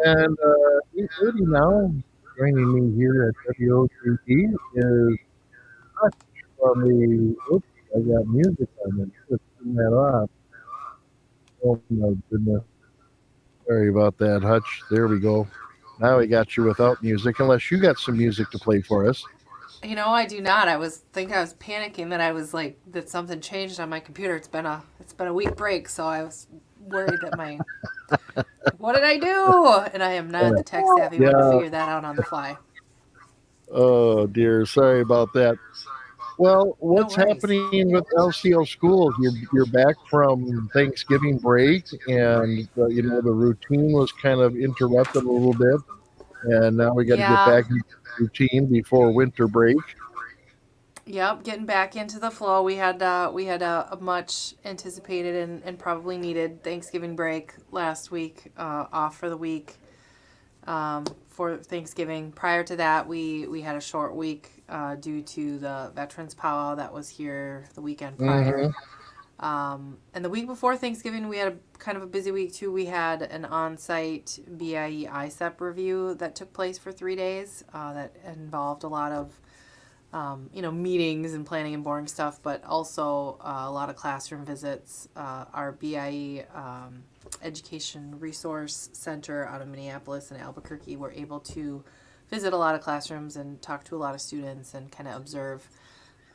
And 8:30 now, joining me here at WOTD is Hutch from the. Oops, I got music on it. Just turn that off. Oh my goodness. Sorry about that, Hutch. There we go. Now we got you without music, unless you got some music to play for us. I do not. I was panicking that I was like that something changed on my computer. It's been a week break, so I was worried that my what did I do? And I am not Uh, the tech savvy one to yeah. figure that out on the fly. Oh dear. Sorry about that. Well, No what's worries. happening with LCO schools? You're back from Thanksgiving break, and the routine was kind of interrupted a little bit, and now we got to get Yeah. back into routine before winter break. Yep, getting back into the flow. We had a much anticipated and probably needed Thanksgiving break last week, off for the week for Thanksgiving. Prior to that, we had a short week due to the Veterans Powwow that was here the weekend prior. Hmm. And the week before Thanksgiving, we had a kind of a busy week too. We had an on-site BIE ISEP review that took place for 3 days. That involved a lot of meetings and planning and boring stuff, but also a lot of classroom visits. Our BIE Education Resource Center out of Minneapolis and Albuquerque were able to visit a lot of classrooms and talk to a lot of students and kind of observe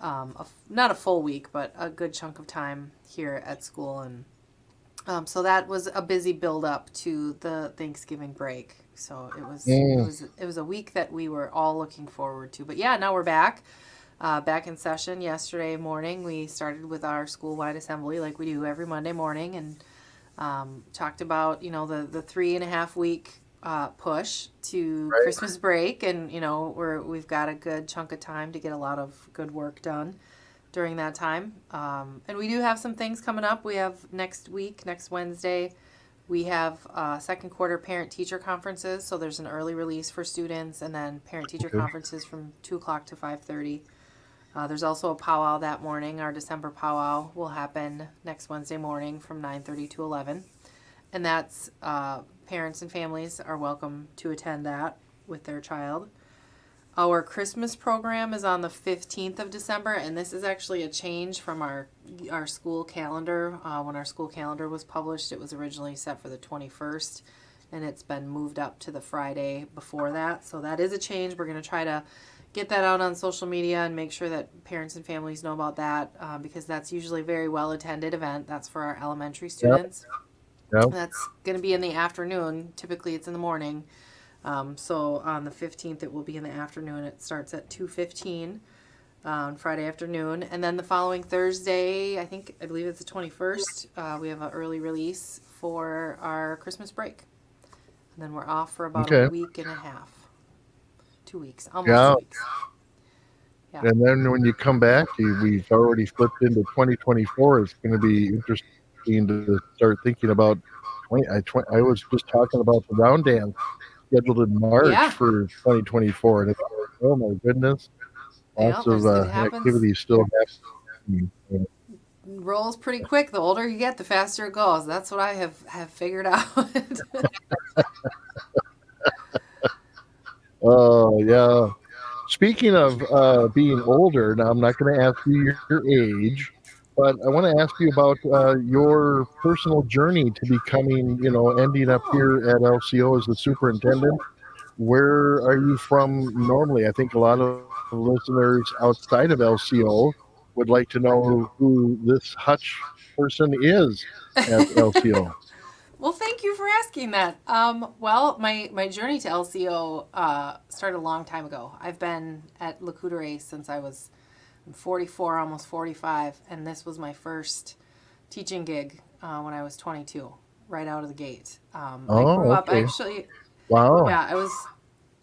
not a full week, but a good chunk of time here at school. And so that was a busy build up to the Thanksgiving break. So Mm, it was a week that we were all looking forward to. But yeah, now we're back. Back in session yesterday morning. We started with our school-wide assembly like we do every Monday morning, and talked about the 3.5 week push to right. Christmas break, and we've got a good chunk of time to get a lot of good work done during that time. And we do have some things coming up. We have next week, next Wednesday, we have second quarter parent teacher conferences. So there's an early release for students, and then parent teacher Okay. conferences from 2 o'clock to 5:30. There's also a powwow that morning. Our December powwow will happen next Wednesday morning from 9:30 to 11, and that's parents and families are welcome to attend that with their child. Our Christmas program is on the 15th of December, and this is actually a change from our school calendar. When our school calendar was published, it was originally set for the 21st, and it's been moved up to the Friday before that. So that is a change. We're going to try to get that out on social media and make sure that parents and families know about that, because that's usually a very well attended event. That's for our elementary Yep. students. Yep. That's going to be in the afternoon. Typically, it's in the morning. So on the 15th, it will be in the afternoon. It starts at 2:15 on Friday afternoon, and then the following Thursday, I believe it's the 21st. We have an early release for our Christmas break, and then we're off for about a Okay. week and a half, 2 weeks, almost Yeah. 2 weeks. Yeah. And then when you come back, we've already flipped into 2024. It's going to be interesting to start thinking about 20. I was just talking about the round dance scheduled in March Yeah. for 2024, and it's like, oh my goodness, Yeah. lots of It happens. activities still happening. Rolls pretty quick. The older you get, the faster it goes. That's what I have figured out. Oh yeah. Speaking of being older, now I'm not going to ask you your age, but I want to ask you about your personal journey to becoming, ending up Oh. here at LCO as the superintendent. Where are you from normally? I think a lot of listeners outside of LCO would like to know who this Hutch person is at LCO. Well, thank you for asking that. Well, my journey to LCO started a long time ago. I've been at Le Coudray since I'm 44, almost 45, and this was my first teaching gig when I was 22, right out of the gate. I grew Oh, up okay. actually. Wow. Yeah,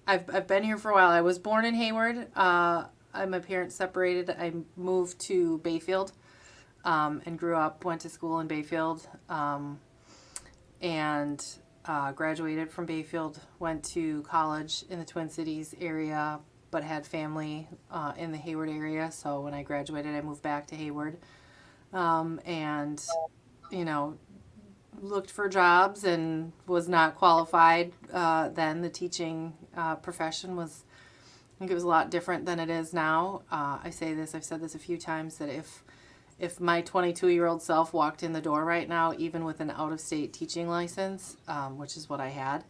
I've been here for a while. I was born in Hayward. My parents separated. I moved to Bayfield, and grew up. Went to school in Bayfield. And graduated from Bayfield, went to college in the Twin Cities area, but had family in the Hayward area. So when I graduated, I moved back to Hayward, and you know looked for jobs and was not qualified. Then the teaching profession was, I think it was a lot different than it is now. I've said this a few times, that if my 22-year-old self walked in the door right now, even with an out-of-state teaching license, which is what I had,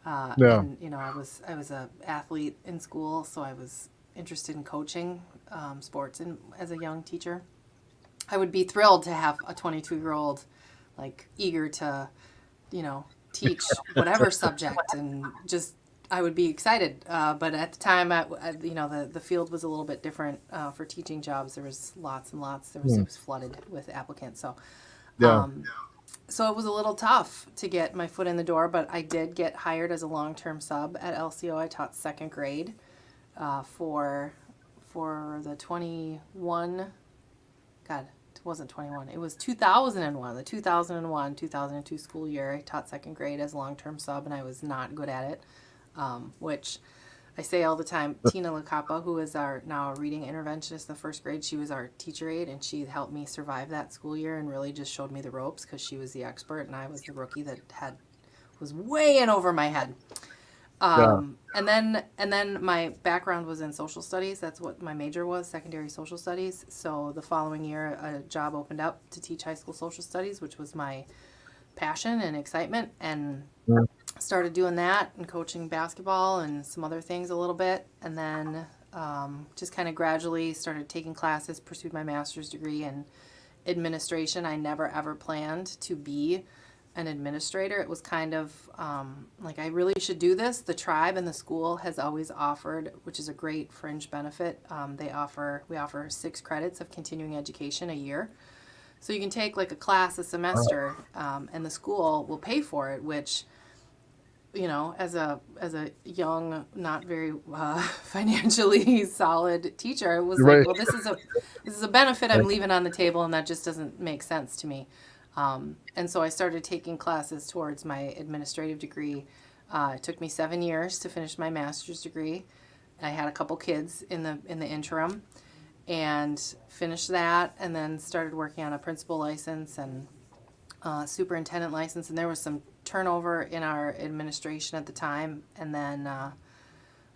Yeah. and I was a athlete in school, so I was interested in coaching sports and as a young teacher, I would be thrilled to have a 22-year-old like eager to, teach whatever subject, and just I would be excited. But at the time, the field was a little bit different for teaching jobs. There was lots and lots. It was flooded with applicants. So, Yeah. so it was a little tough to get my foot in the door. But I did get hired as a long-term sub at LCO. I taught second grade for the 21. God, it wasn't 21. It was 2001. The 2002 school year. I taught second grade as a long-term sub, and I was not good at it. Which I say all the time. Tina LaCappa, who is now a reading interventionist in the first grade, she was our teacher aide, and she helped me survive that school year and really just showed me the ropes, because she was the expert and I was the rookie that was way in over my head. Yeah. And then my background was in social studies. That's what my major was, secondary social studies. So the following year, a job opened up to teach high school social studies, which was my passion and excitement, and Mm. started doing that and coaching basketball and some other things a little bit. And then just kind of gradually started taking classes, pursued my master's degree in administration. I never ever planned to be an administrator. It was kind of like, I really should do this. The tribe and the school has always offered, which is a great fringe benefit. We offer 6 credits of continuing education a year. So you can take like a class a semester, and the school will pay for it, which, as a young, not very financially solid teacher, it was like, Right. well, this is a benefit I'm leaving on the table, and that just doesn't make sense to me. And so I started taking classes towards my administrative degree. It took me 7 years to finish my master's degree. I had a couple kids in the interim, and finished that, and then started working on a principal license and superintendent license. And there was some turnover in our administration at the time, and then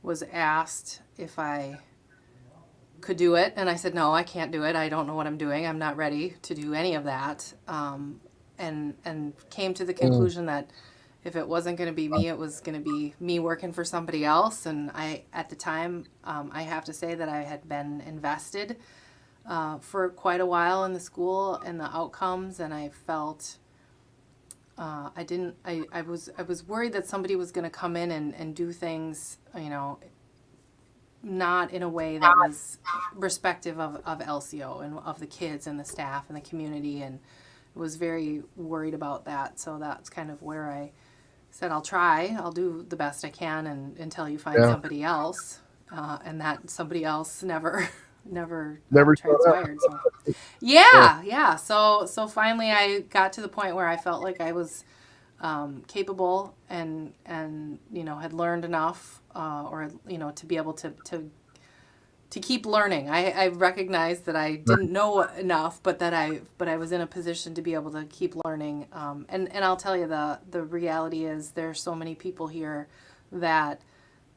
was asked if I could do it, and I said, no, I can't do it. I don't know what I'm doing. I'm not ready to do any of that. And came to the conclusion that if it wasn't going to be me, it was going to be me working for somebody else. And at the time, I have to say that I had been invested for quite a while in the school and the outcomes, and I felt I was worried that somebody was going to come in and do things, not in a way that was respective of LCO and of the kids and the staff and the community, and was very worried about that. So that's kind of where I said, I'll do the best I can, and until you find Yeah. somebody else, and that somebody else never Never showed up. transpired. So yeah. So finally, I got to the point where I felt like I was capable and had learned enough, or to be able to keep learning. I recognized that I didn't know enough, but I was in a position to be able to keep learning. And I'll tell you, the reality is there's so many people here that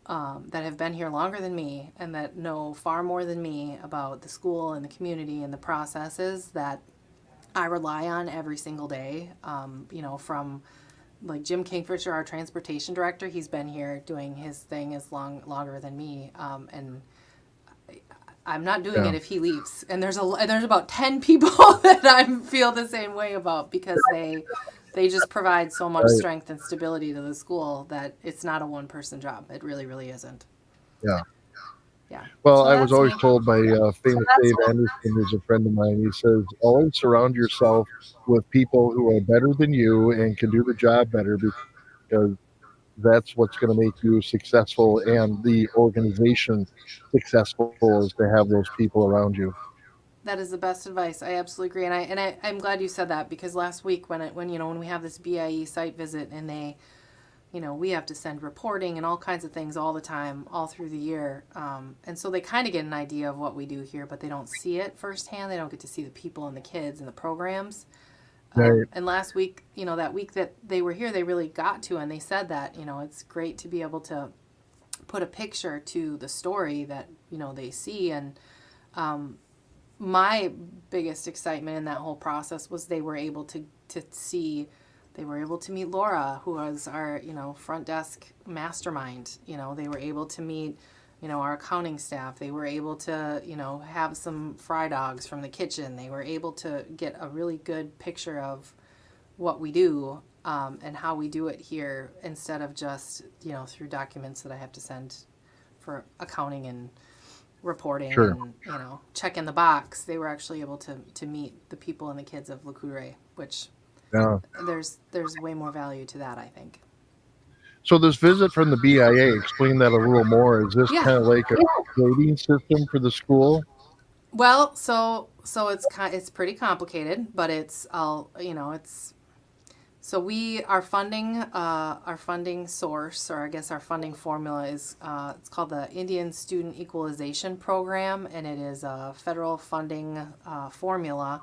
have been here longer than me, and that know far more than me about the school and the community and the processes that I rely on every single day. From like Jim Kingfisher, our transportation director, he's been here doing his thing longer than me, and I'm not doing it if he leaves. And there's about 10 people that I feel the same way about, because they just provide so much Right. strength and stability to the school that it's not a one-person job. It really, really isn't. Yeah. Yeah. Well, So I was that's always me. told by famous Dave Anderson, who's a friend of mine. He says, always surround yourself with people who are better than you and can do the job better, because that's what's going to make you successful and the organization successful, is to have those people around you. That is the best advice. I absolutely agree, and I'm glad you said that, because last week when we have this BIE site visit, and we have to send reporting and all kinds of things all the time, all through the year, and so they kind of get an idea of what we do here, but they don't see it firsthand. They don't get to see the people and the kids and the programs. Right. And last week, that week that they were here, they really got to, and they said that, it's great to be able to put a picture to the story that, they see. And my biggest excitement in that whole process was they were able to see, they were able to meet Laura, who was our, front desk mastermind. They were able to meet, our accounting staff. They were able to, have some fry dogs from the kitchen. They were able to get a really good picture of what we do, and how we do it here, instead of just, through documents that I have to send for accounting and reporting Sure. and, checking the box. They were actually able to meet the people and the kids of Le Coudray, which Yeah. there's way more value to that, I think. So this visit from the BIA, explain that a little more. Is this Yeah. kind of like a grading system for the school? Well, so it's pretty complicated, but it's all, it's so our funding source, or I guess our funding formula, is it's called the Indian Student Equalization Program, and it is a federal funding formula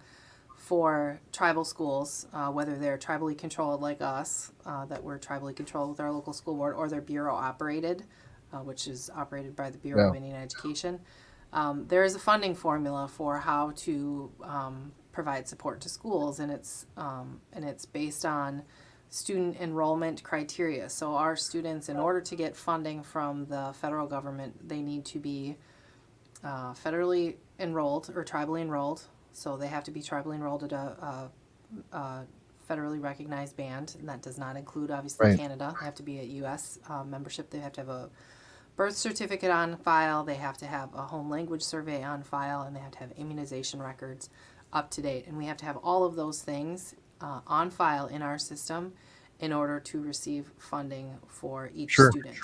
for tribal schools, whether they're tribally controlled like us, that we're tribally controlled with our local school board, or they're bureau operated, which is operated by the Bureau Yeah. of Indian Education. There is a funding formula for how to provide support to schools, and it's based on student enrollment criteria. So our students, in order to get funding from the federal government, they need to be federally enrolled or tribally enrolled. So they have to be tribally enrolled at a federally recognized band, and that does not include, obviously, Right. Canada. They have to be at U.S. Membership. They have to have a birth certificate on file. They have to have a home language survey on file, and they have to have immunization records up to date. And we have to have all of those things on file in our system in order to receive funding for each Sure. student.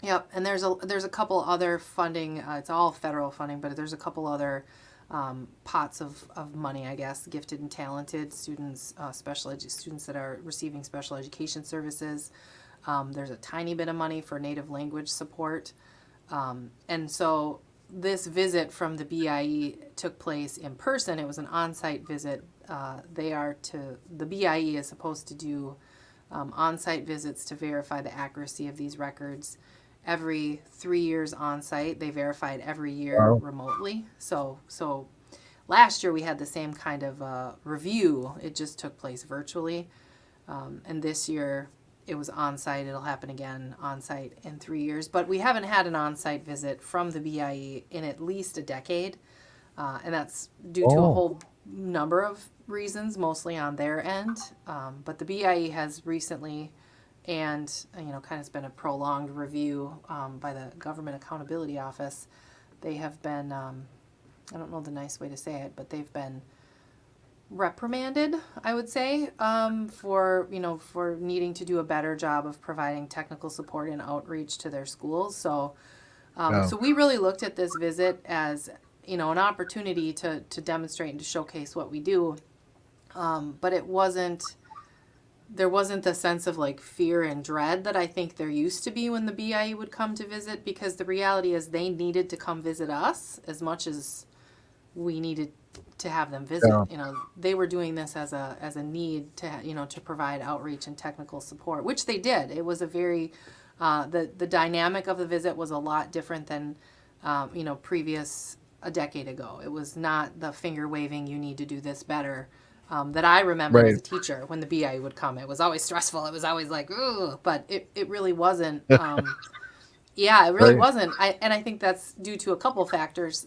Yep, and there's a couple other funding. It's all federal funding, but there's a couple other pots of money, I guess. Gifted and talented students, students that are receiving special education services. There's a tiny bit of money for native language support, and so this visit from the BIE took place in person. It was an on-site visit. The BIE is supposed to do on-site visits to verify the accuracy of these records. Every 3 years on site, they verified every year Wow. remotely. So last year we had the same kind of review. It just took place virtually, and this year it was on site. It'll happen again on site in 3 years. But we haven't had an on site visit from the BIE in at least a decade, and that's due to a Oh, whole number of reasons, mostly on their end. But the BIE has recently, and kind of it's been a prolonged review by the Government Accountability Office. They have been, I don't know the nice way to say it, but they've been reprimanded, I would say, for needing to do a better job of providing technical support and outreach to their schools. So yeah. so we really looked at this visit as, an opportunity to demonstrate and to showcase what we do. But there wasn't the sense of like fear and dread that I think there used to be when the BIE would come to visit, because the reality is they needed to come visit us as much as we needed to have them visit. Yeah. They were doing this as a need to, to provide outreach and technical support, which they did. It was a very the dynamic of the visit was a lot different than previous a decade ago. It was not the finger waving, you need to do this better, that I remembered as Right. a teacher when the BI would come. It was always stressful. It was always like, ooh, but it really wasn't. Yeah, it really Right. wasn't. And I think that's due to a couple factors.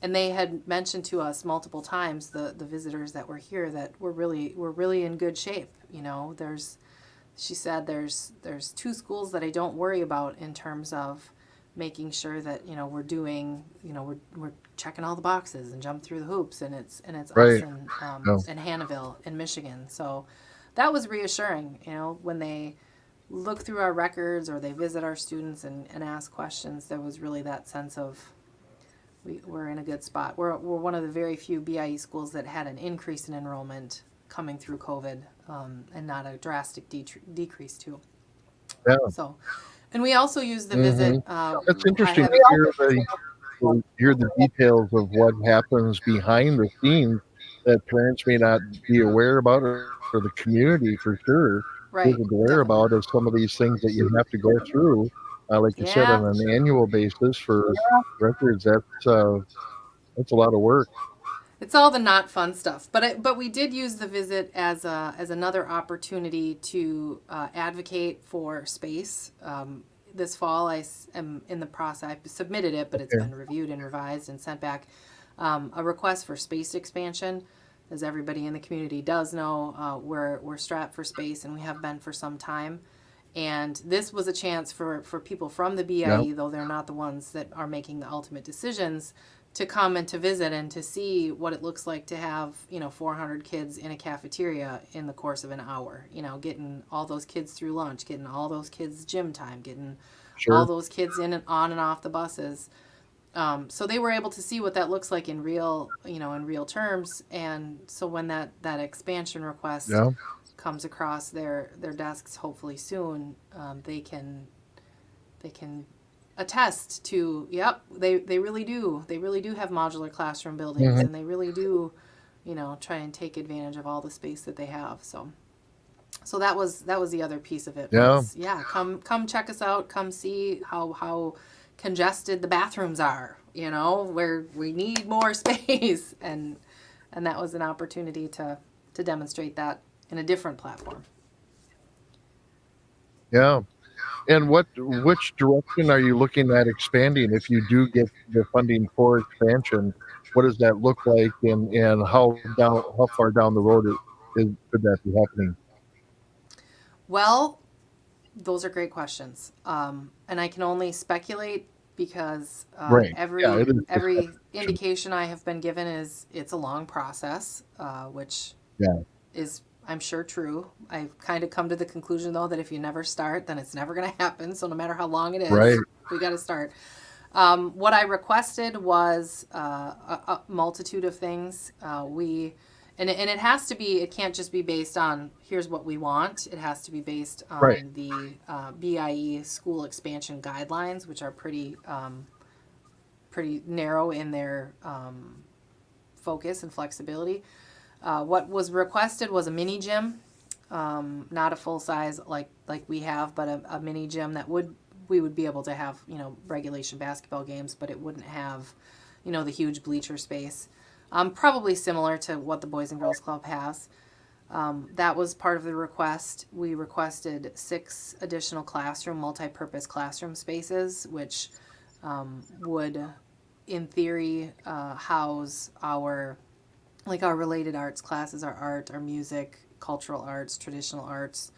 And they had mentioned to us multiple times, the visitors that were here, that we're really in good shape. She said there's two schools that I don't worry about in terms of making sure that we're doing, we're checking all the boxes and jump through the hoops, and it's us Right. and No. Hannahville in Michigan. So that was reassuring. When they look through our records or they visit our students and ask questions, there was really that sense of we're in a good spot. We're one of the very few BIE schools that had an increase in enrollment coming through COVID, and not a drastic decrease too. Yeah. So, and we also use the Hmm. visit. That's I interesting have to hear the details of what happens behind the scenes. that parents may not be aware about, or the community for sure isn't Right, aware about, definitely. of some of these things that you have to go through. Like you said, Yeah, on an annual basis for records, that's a lot of work. it's all the not fun stuff. But we did use the visit as another opportunity to advocate for space. This fall, am in the process. I submitted it, but it's Okay. been reviewed and revised and sent back. A request for space expansion. As everybody in the community does know, we're strapped for space, and we have been for some time. And this was a chance for people from the Yeah. BIE, though they're not the ones that are making the ultimate decisions, to come and to visit and to see what it looks like to have 400 kids in a cafeteria in the course of an hour. Getting all those kids through lunch, getting all those kids gym time, getting all Sure. those kids in and on and off the buses. So they were able to see what that looks like in real terms. And so when that expansion request Yeah. comes across their desks, hopefully soon, they can attest to, yep, they really do have modular classroom buildings, Hmm. and they really do try and take advantage of all the space that they have. So that was the other piece of it Yeah. was, yeah, come check us out, come see how congested the bathrooms are, where we need more space. And that was an opportunity to demonstrate that in a different platform. Yeah. And which direction are you looking at expanding if you do get the funding for expansion? What does that look like, and how far down the road could that be happening? Well, those are great questions, and I can only speculate because Right. Yeah, every it is just every speculation. indication I have been given is it's a long process, which Yeah. is, I'm sure, true. I've kind of come to the conclusion, though, that if you never start, then it's never going to happen. So no matter how long it is, Right. we got to start. What I requested was a multitude of things. And it has to be. It can't just be based on here's what we want. It has to be based Right. on the BIE school expansion guidelines, which are pretty narrow in their focus and flexibility. What was requested was a mini gym, not a full size like we have, but a mini gym that we would be able to have regulation basketball games, but it wouldn't have the huge bleacher space. Probably similar to what the Boys and Girls Club has. That was part of the request. We requested 6 additional multi-purpose classroom spaces, which would, in theory, house our related arts classes, our art, our music, cultural arts, traditional arts,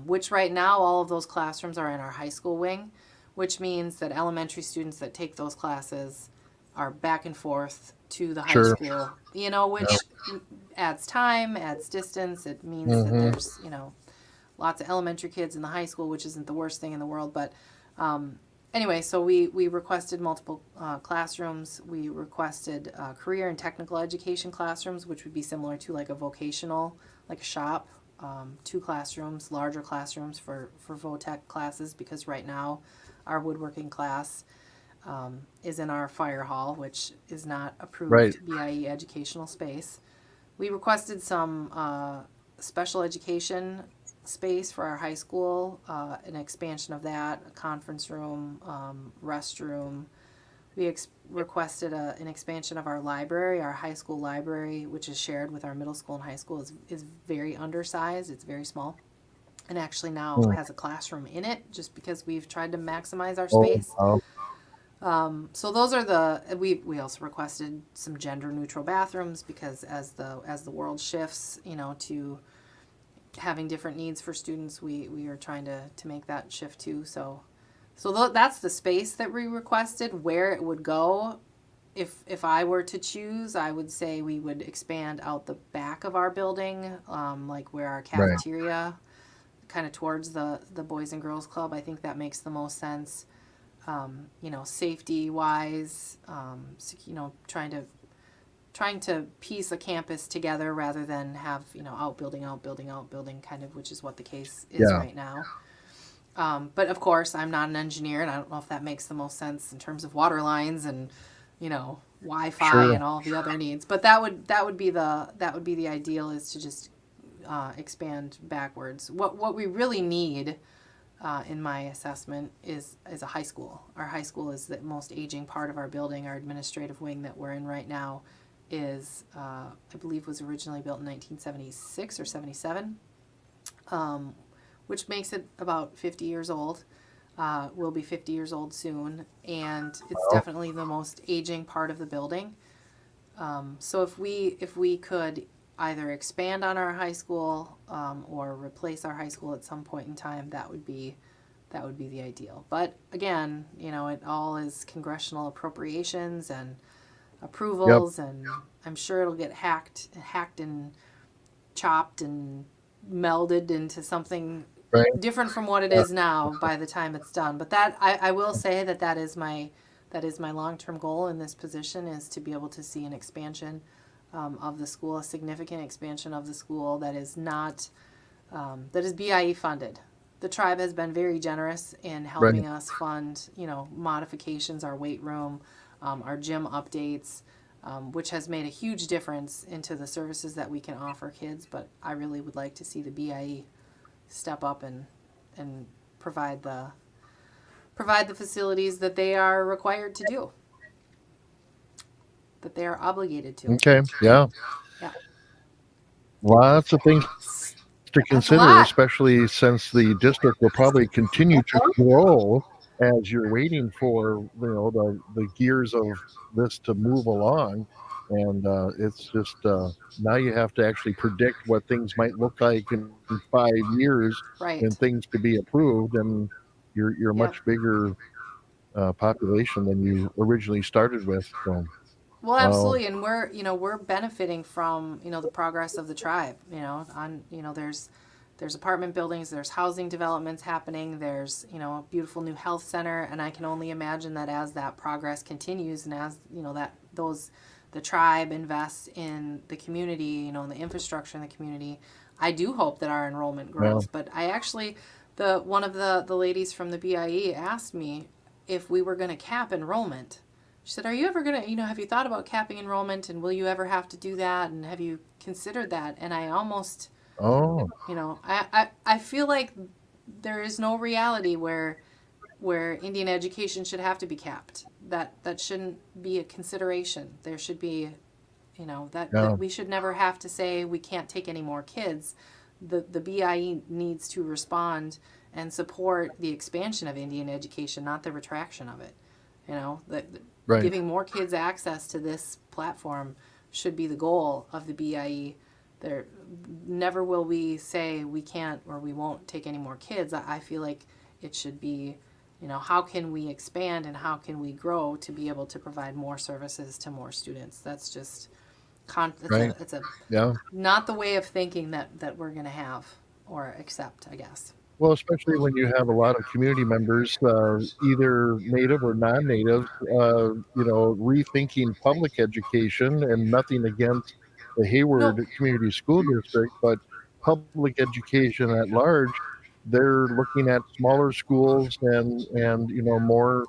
which right now all of those classrooms are in our high school wing, which means that elementary students that take those classes are back and forth to the high Sure. school, Yeah. which adds time, adds distance. It means that Hmm. there's, lots of elementary kids in the high school, which isn't the worst thing in the world. But anyway, so we requested multiple classrooms. We requested career and technical education classrooms, which would be similar to like a vocational, like a shop. 2 classrooms, larger classrooms for VOTEC classes, because right now our woodworking class is in our fire hall, which is not Right. approved BIE educational space. We requested some special education space for our high school, an expansion of that, a conference room, restroom. We requested an expansion of our library. Our high school library, which is shared with our middle school and high school, is very undersized. It's very small, and actually now Mm. has a classroom in it, just because we've tried to maximize our Oh, space. wow. So those are we also requested some gender neutral bathrooms, because as the world shifts, to having different needs for students, we are trying to make that shift too. So that's the space that we requested. Where it would go, if I were to choose, I would say we would expand out the back of our building, like where our Right. cafeteria, kind of towards the Boys and Girls Club. I think that makes the most sense. Safety wise, trying to piece a campus together rather than have outbuilding, kind of, which is what the case is Yeah. right now. But of course, I'm not an engineer, and I don't know if that makes the most sense in terms of water lines and Wi-Fi Sure. and all the other needs. But that would be the ideal, is to just expand backwards. What we really need, in my assessment, is a high school. Our high school is the most aging part of our building. Our administrative wing that we're in right now is, I believe, was originally built in 1976 or 77, which makes it about 50 years old. Will be 50 years old soon, and it's Well, definitely the most aging part of the building. So if we could either expand on our high school, or replace our high school at some point in time, that would be the ideal. But again, it all is congressional appropriations and yep. approvals, and I'm sure it'll get hacked and chopped and melded into something Right. different from what it Yeah. is now by the time it's done. But I will say that is my long-term goal in this position, is to be able to see an expansion, of the school, a significant expansion of the school that is not, that is BIE funded. The tribe has been very generous in Right. helping us fund, modifications, our weight room, our gym updates, which has made a huge difference into the services that we can offer kids. But I really would like to see the BIE step up and provide the facilities that they are required to do, that they are obligated to. Okay. Yeah. Yeah, Lots of things to that's a consider, lot. especially since the district will probably continue to grow as you're waiting for the gears of this to move along. And it's just now you have to actually predict what things might look like in 5 years when Right. things could be approved, and you're a Yep. much bigger population than you originally started with. So, Well, wow, absolutely, and we're benefiting from the progress of the tribe. There's apartment buildings, there's housing developments happening, there's a beautiful new health center, and I can only imagine that as that progress continues, and as that those the tribe invests in the community, in the infrastructure in the community, I do hope that our enrollment well, grows. But I actually, the one of the ladies from the BIE asked me if we were going to cap enrollment. She said, "Are you ever going to, have you thought about capping enrollment, and will you ever have to do that, and have you considered that?" And I almost, oh, I feel like there is no reality where Indian education should have to be capped. That shouldn't be a consideration. There should be, that yeah, we should never have to say we can't take any more kids. The BIE needs to respond and support the expansion of Indian education, not the retraction of it. right, Giving more kids access to this platform should be the goal of the BIE. There never will we say we can't or we won't take any more kids. I feel like it should be, how can we expand and how can we grow to be able to provide more services to more students. That's just right, it's a yeah. not the way of thinking that we're going to have or accept, I guess. Well, especially when you have a lot of community members, either native or non-native, rethinking public education, and nothing against the No, Hayward Community School District, but public education at large, they're looking at smaller schools and more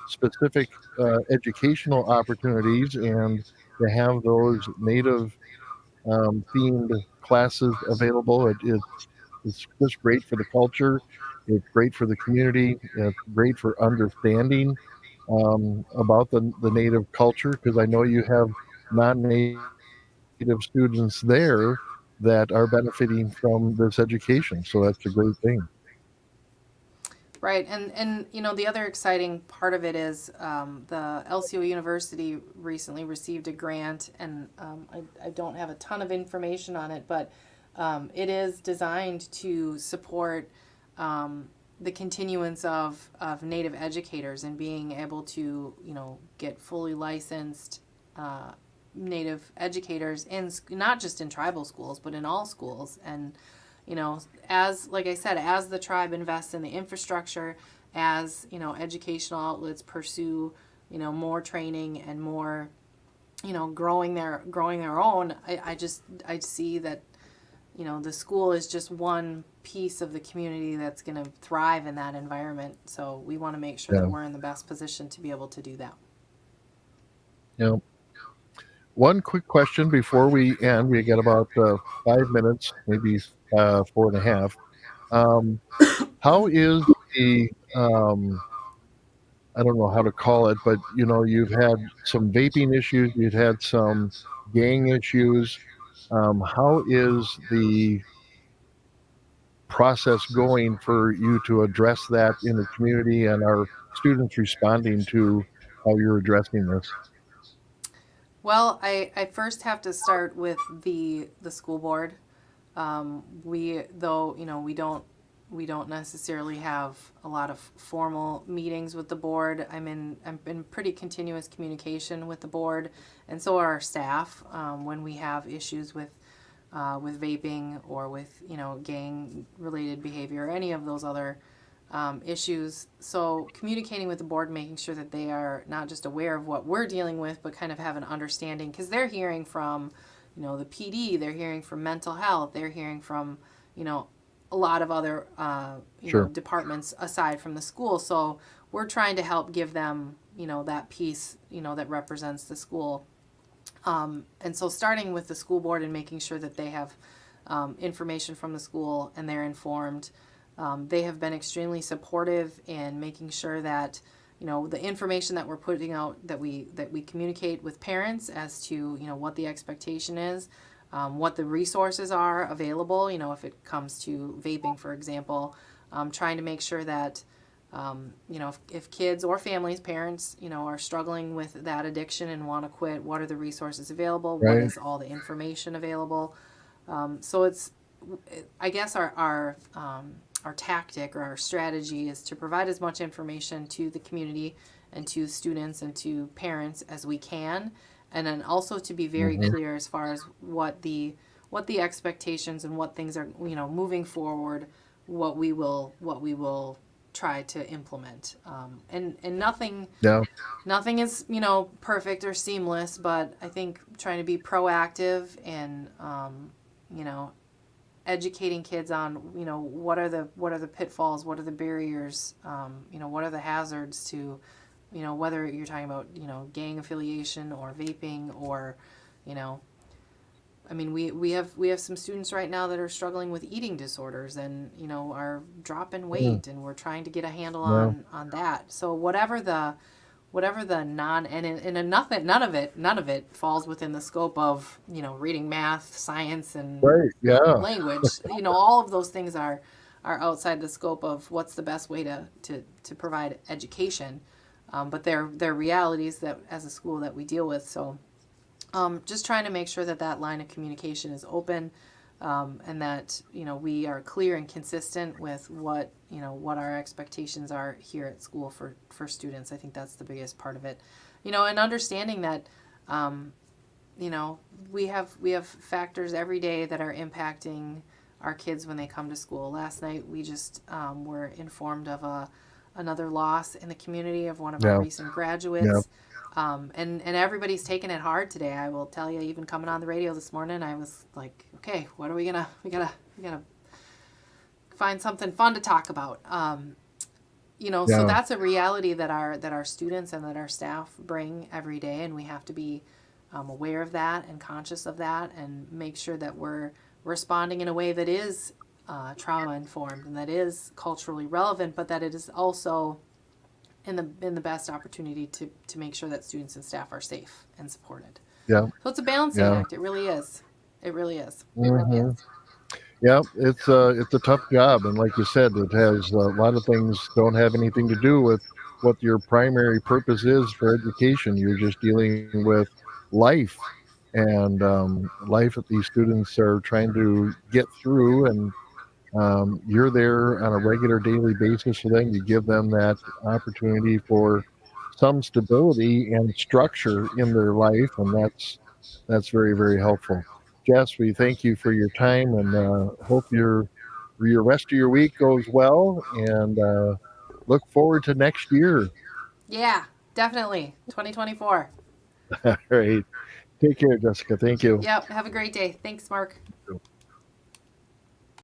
specific educational opportunities, and to have those native themed classes available. It's just great for the culture. It's great for the community. It's great for understanding about the native culture, because I know you have non-native students there that are benefiting from this education. So that's a great thing. right, and the other exciting part of it is, the LCO University recently received a grant, and I don't have a ton of information on it, but it is designed to support, the continuance of Native educators and being able to get fully licensed, Native educators not just in tribal schools but in all schools. And as like I said, as the tribe invests in the infrastructure, as educational outlets pursue more training and more growing their own, I see that the school is just one piece of the community that's going to thrive in that environment. So we want to make sure that Yeah. we're in the best position to be able to do that. You know, one quick question before we end. We got about 5 minutes, maybe 4.5. Um, how is the I don't know how to call it, but you've had some vaping issues, you've had some gang issues. How is the process going for you to address that in the community, and are students responding to how you're addressing this? Well, I first have to start with the school board. We though we don't necessarily have a lot of formal meetings with the board. I'm in pretty continuous communication with the board, and so are our staff when we have issues with vaping or with gang related behavior or any of those other issues. So communicating with the board, making sure that they are not just aware of what we're dealing with, but kind of have an understanding because they're hearing from, the PD, they're hearing from mental health, they're hearing from, you know, a lot of other, Sure. departments aside from the school. So we're trying to help give them, that piece, that represents the school. And so starting with the school board and making sure that they have information from the school and they're informed. They have been extremely supportive in making sure that the information that we're putting out that we communicate with parents as to what the expectation is, what the resources are available. If it comes to vaping, for example, trying to make sure that if kids or families, parents, are struggling with that addiction and want to quit, what are the resources available? What Right. is all the information available? So I guess our tactic or our strategy is to provide as much information to the community and to students and to parents as we can, and then also to be very Hmm. clear as far as what the expectations and what things are moving forward, what we will try to implement, and Yeah. nothing is perfect or seamless, but I think trying to be proactive and you know educating kids on what are the pitfalls, what are the barriers, what are the hazards to whether you're talking about gang affiliation or vaping or you know we have some students right now that are struggling with eating disorders and are dropping Mm. weight, and we're trying to get a handle Yeah. on that. So whatever the non and nothing none of it falls within the scope of reading math, science, and Right. Yeah. language. All of those things are outside the scope of what's the best way to provide education, but they're realities that as a school that we deal with. So just trying to make sure that that line of communication is open, and that we are clear and consistent with what our expectations are here at school for students. I think that's the biggest part of it, and understanding that we have factors every day that are impacting our kids when they come to school. Last night we just were informed of another loss in the community of one of our Yeah. recent Yeah. graduates. And everybody's taking it hard today. I will tell you, even coming on the radio this morning, I was like, okay, what are we gotta find something fun to talk about. So Yeah. that's a reality that our students and that our staff bring every day, and we have to be aware of that and conscious of that, and make sure that we're responding in a way that is trauma informed and that is culturally relevant, but that it is also in the best opportunity to make sure that students and staff are safe and supported. Yeah. So it's a balancing Yeah. act. It really is. It really is. Hmm. Yeah, it's a tough job, and like you said, it has a lot of things don't have anything to do with what your primary purpose is for education. You're just dealing with life, and life that these students are trying to get through, and you're there on a regular daily basis for them. You give them that opportunity for some stability and structure in their life, and that's very, very helpful. Jess, we thank you for your time, and hope your rest of your week goes well, and look forward to next year. Yeah, definitely. 2024. All right. Take care, Jessica. Thank you. Yep. Have a great day. Thanks, Mark.